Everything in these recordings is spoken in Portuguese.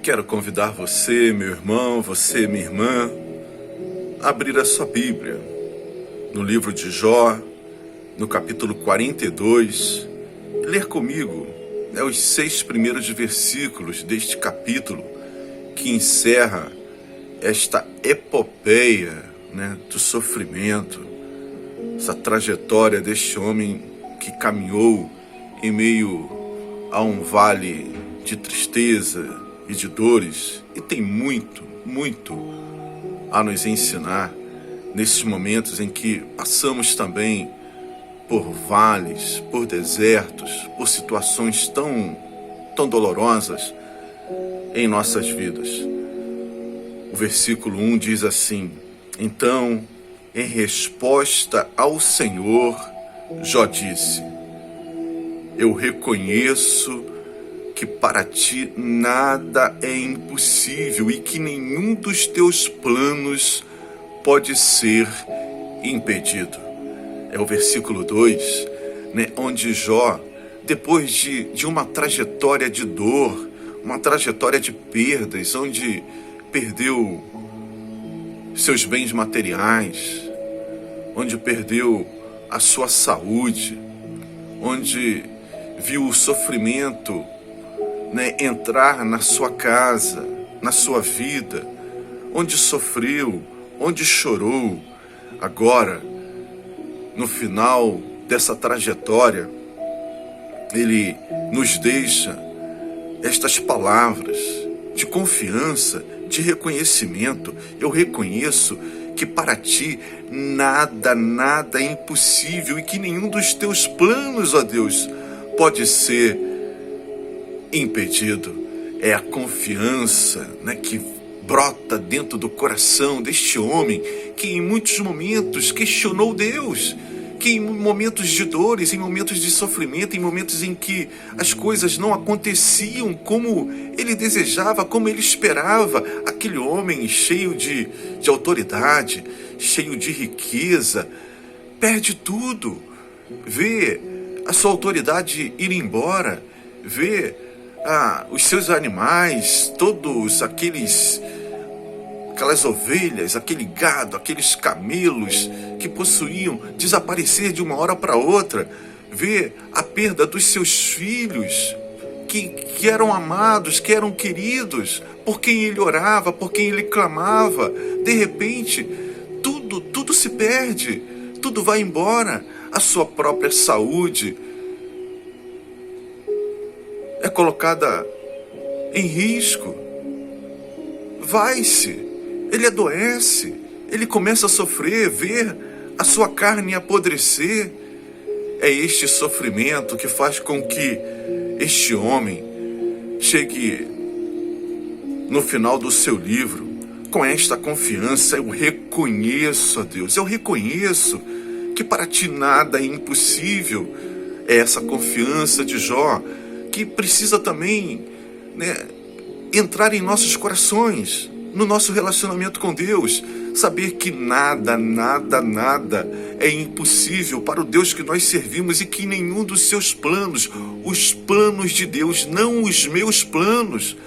Quero convidar você, meu irmão, você, minha irmã, a abrir a sua Bíblia no livro de Jó, no capítulo 42, e ler comigo os 6 primeiros versículos deste capítulo que encerra esta epopeia, do sofrimento, essa trajetória deste homem que caminhou em meio a um vale de tristeza e de dores, e tem muito, muito a nos ensinar nesses momentos em que passamos também por vales, por desertos, por situações tão dolorosas em nossas vidas. O versículo 1 diz assim: Então, em resposta ao Senhor, Jó disse: Eu reconheço que para ti nada é impossível e que nenhum dos teus planos pode ser impedido. É o versículo 2, onde Jó, depois de uma trajetória de dor, uma trajetória de perdas, onde perdeu seus bens materiais, onde perdeu a sua saúde, onde viu o sofrimento entrar na sua casa, na sua vida, onde sofreu, onde chorou. Agora, no final dessa trajetória, ele nos deixa estas palavras de confiança, de reconhecimento. Eu reconheço que para ti nada é impossível e que nenhum dos teus planos, ó Deus, pode ser impedido. É a confiança que brota dentro do coração deste homem que em muitos momentos questionou Deus, que em momentos de dores, em momentos de sofrimento, em momentos em que as coisas não aconteciam como ele desejava, como ele esperava, aquele homem cheio de autoridade, cheio de riqueza, perde tudo, vê a sua autoridade ir embora, vê os seus animais, todos aquelas ovelhas, aquele gado, aqueles camelos que possuíam desaparecer de uma hora para outra, vê a perda dos seus filhos que eram amados, que eram queridos, por quem ele orava, por quem ele clamava. De repente, tudo se perde, tudo vai embora, a sua própria saúde é colocada em risco, vai-se, ele adoece, ele começa a sofrer, ver a sua carne apodrecer. É este sofrimento que faz com que este homem chegue no final do seu livro com esta confiança: eu reconheço, a Deus, eu reconheço que para ti nada é impossível. É essa confiança de Jó que precisa também entrar em nossos corações, no nosso relacionamento com Deus, saber que nada é impossível para o Deus que nós servimos e que nenhum dos seus planos, os planos de Deus, não os meus planos,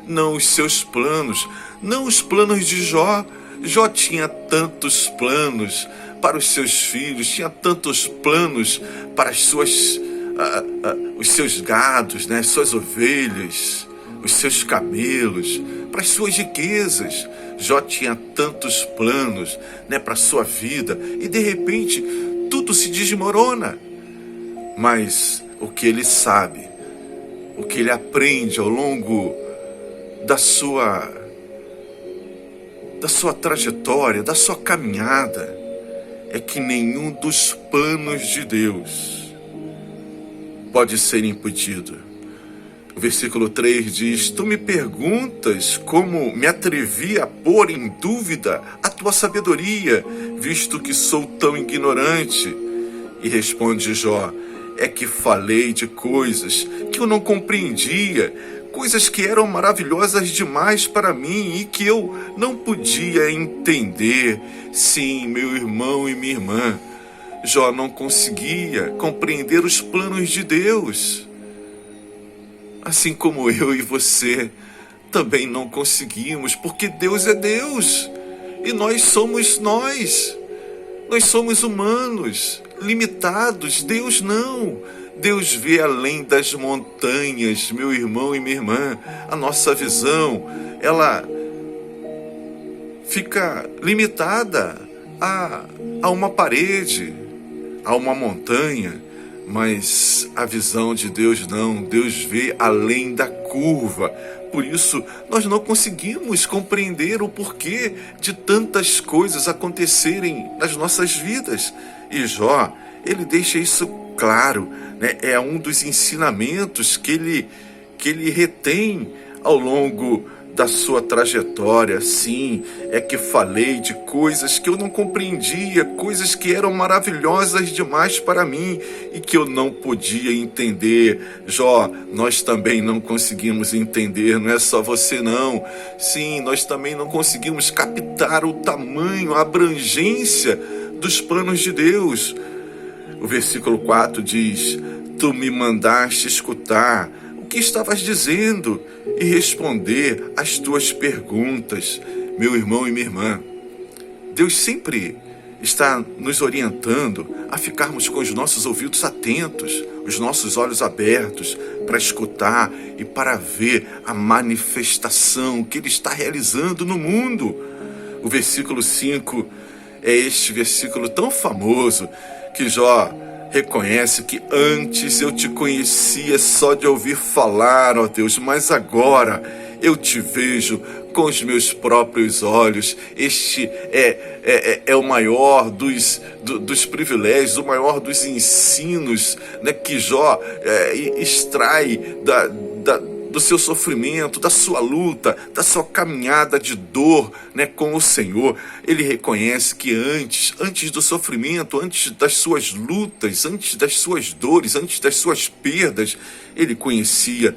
não os seus planos, não os planos de Jó. Jó tinha tantos planos para os seus filhos, tinha tantos planos para os seus gados, as suas ovelhas, os seus camelos, para as suas riquezas. Jó tinha tantos planos para a sua vida e de repente tudo se desmorona. Mas o que ele sabe, o que ele aprende ao longo da sua trajetória, da sua caminhada, é que nenhum dos planos de Deus pode ser impedido. O versículo 3 diz: Tu me perguntas como me atrevi a pôr em dúvida a tua sabedoria, visto que sou tão ignorante. E responde Jó: É que falei de coisas que eu não compreendia, coisas que eram maravilhosas demais para mim e que eu não podia entender. Sim, meu irmão e minha irmã, Jó não conseguia compreender os planos de Deus. assim como eu e você também não conseguimos, porque Deus é Deus e nós somos nós. Nós somos humanos, limitados. Deus não. Deus vê além das montanhas, meu irmão e minha irmã. A nossa visão, ela fica limitada a uma parede, a uma montanha. Mas a visão de Deus não. Deus vê além da curva. Por isso, nós não conseguimos compreender o porquê de tantas coisas acontecerem nas nossas vidas. E Jó, ele deixa isso claro, né? É um dos ensinamentos que ele retém ao longo da sua trajetória. Sim, é que falei de coisas que eu não compreendia, coisas que eram maravilhosas demais para mim e que eu não podia entender. Jó, nós também não conseguimos entender, não é só você não. Sim, nós também não conseguimos captar o tamanho, a abrangência dos planos de Deus. O versículo 4 diz: Tu me mandaste escutar o que estavas dizendo e responder às tuas perguntas. Meu irmão e minha irmã, Deus sempre está nos orientando a ficarmos com os nossos ouvidos atentos, os nossos olhos abertos para escutar e para ver a manifestação que Ele está realizando no mundo. O versículo 5 é este versículo tão famoso que Jó reconhece que antes eu te conhecia só de ouvir falar, ó Deus, mas agora eu te vejo com os meus próprios olhos. Este é o maior dos privilégios, o maior dos ensinos, né, que Jó extrai do seu sofrimento, da sua luta, da sua caminhada de dor, né, com o Senhor. Ele reconhece que antes do sofrimento, antes das suas lutas, antes das suas dores, antes das suas perdas, ele conhecia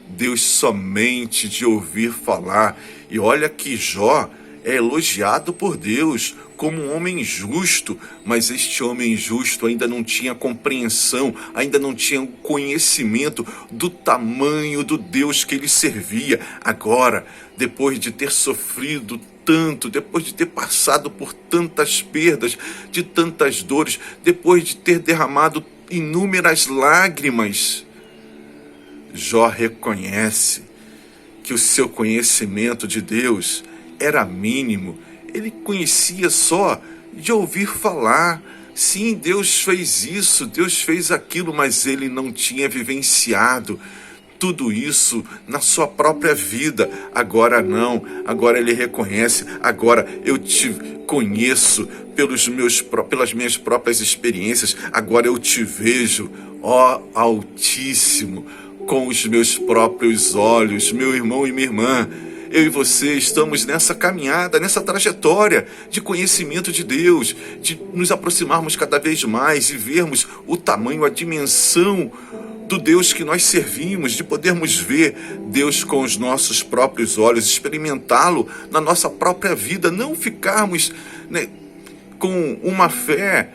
Deus somente de ouvir falar. E olha que Jó é elogiado por Deus como um homem justo, mas este homem justo ainda não tinha compreensão, ainda não tinha conhecimento do tamanho do Deus que ele servia. Agora, depois de ter sofrido tanto, depois de ter passado por tantas perdas, de tantas dores, depois de ter derramado inúmeras lágrimas, Jó reconhece que o seu conhecimento de Deus era mínimo. Ele conhecia só de ouvir falar. Sim, Deus fez isso, Deus fez aquilo, mas ele não tinha vivenciado tudo isso na sua própria vida. Agora não, agora ele reconhece, agora eu te conheço pelas minhas próprias experiências, agora eu te vejo, ó Altíssimo, com os meus próprios olhos. Meu irmão e minha irmã, eu e você estamos nessa caminhada, nessa trajetória de conhecimento de Deus, de nos aproximarmos cada vez mais e vermos o tamanho, a dimensão do Deus que nós servimos, de podermos ver Deus com os nossos próprios olhos, experimentá-lo na nossa própria vida, não ficarmos, né, com uma fé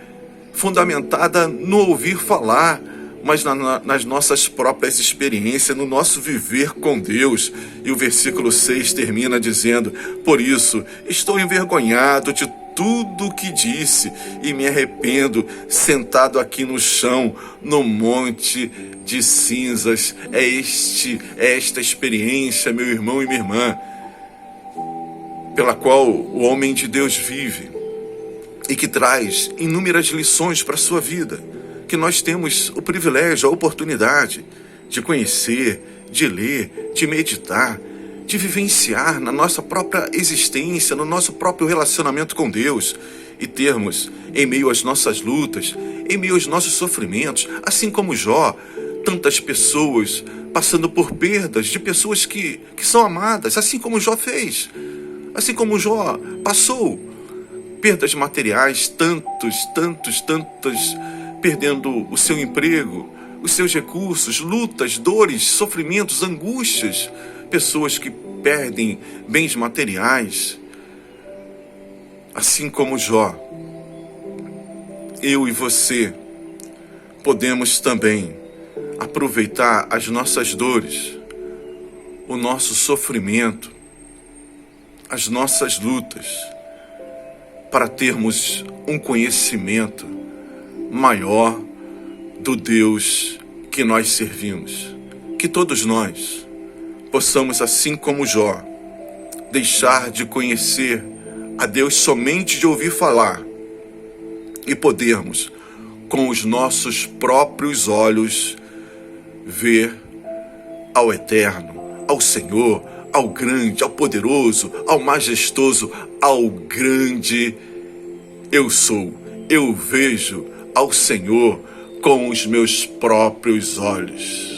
fundamentada no ouvir falar, mas nas nossas próprias experiências, no nosso viver com Deus. E o versículo 6 termina dizendo: Por isso, estou envergonhado de tudo o que disse e me arrependo, sentado aqui no chão, no monte de cinzas. É esta experiência, meu irmão e minha irmã, pela qual o homem de Deus vive e que traz inúmeras lições para a sua vida, que nós temos o privilégio, a oportunidade de conhecer, de ler, de meditar, de vivenciar na nossa própria existência, no nosso próprio relacionamento com Deus, e termos, em meio às nossas lutas, em meio aos nossos sofrimentos, assim como Jó, tantas pessoas passando por perdas de pessoas que são amadas, assim como Jó fez, assim como Jó passou perdas materiais, tantas, perdendo o seu emprego, os seus recursos, lutas, dores, sofrimentos, angústias, pessoas que perdem bens materiais. Assim como Jó, eu e você podemos também aproveitar as nossas dores, o nosso sofrimento, as nossas lutas, para termos um conhecimento maior do Deus que nós servimos. Que todos nós possamos, assim como Jó, deixar de conhecer a Deus somente de ouvir falar e podermos, com os nossos próprios olhos, ver ao Eterno, ao Senhor, ao grande, ao poderoso, ao majestoso, ao grande eu sou. Eu vejo ao Senhor com os meus próprios olhos.